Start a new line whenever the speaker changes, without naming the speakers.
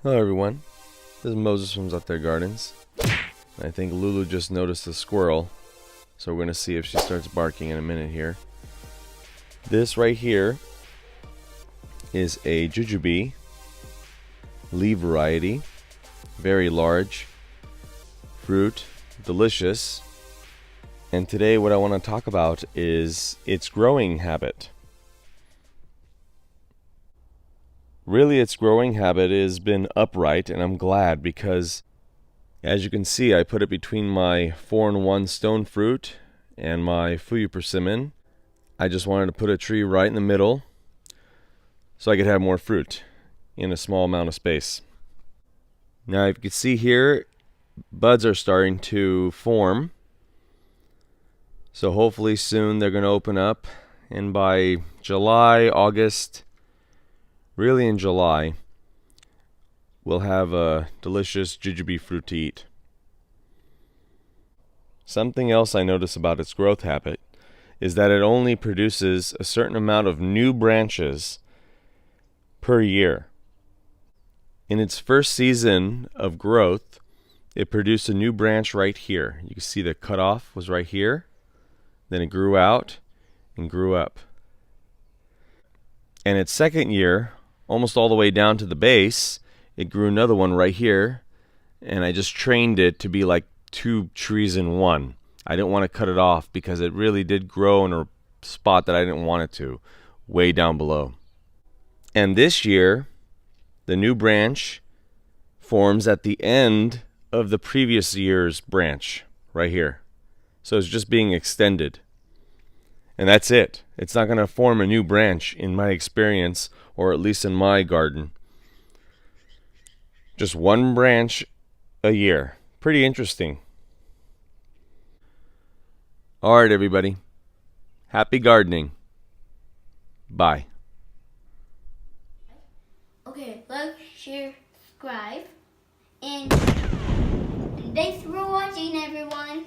Hello everyone, this is Moses from Zaatar Gardens. I think Lulu just noticed a squirrel, so we're going to see if she starts barking in a minute here. This right here is a Jujube Li variety, very large, fruit, delicious, and today what I want to talk about is its growing habit. Really, its growing habit has been upright, and I'm glad because, as you can see, I put it between my 4-in-1 stone fruit and my fuyu persimmon. I just wanted to put a tree right in the middle so I could have more fruit in a small amount of space. Now, if you can see here, buds are starting to form. So hopefully soon they're going to open up, and by July, August, really in July, we'll have a delicious jujube fruit to eat. Something else I notice about its growth habit is that it only produces a certain amount of new branches per year. In its first season of growth, it produced a new branch right here. You can see the cutoff was right here. Then it grew out and grew up. And its second year, almost all the way down to the base, it grew another one right here, and I just trained it to be like 2 trees in one. I didn't want to cut it off because it really did grow in a spot that I didn't want it to, way down below. And this year, the new branch forms at the end of the previous year's branch, right here. So it's just being extended. And that's it. It's not going to form a new branch in my experience, or at least in my garden. Just one branch a year. Pretty interesting. Alright everybody. Happy gardening. Bye.
Okay, like, share, subscribe, and thanks for watching everyone.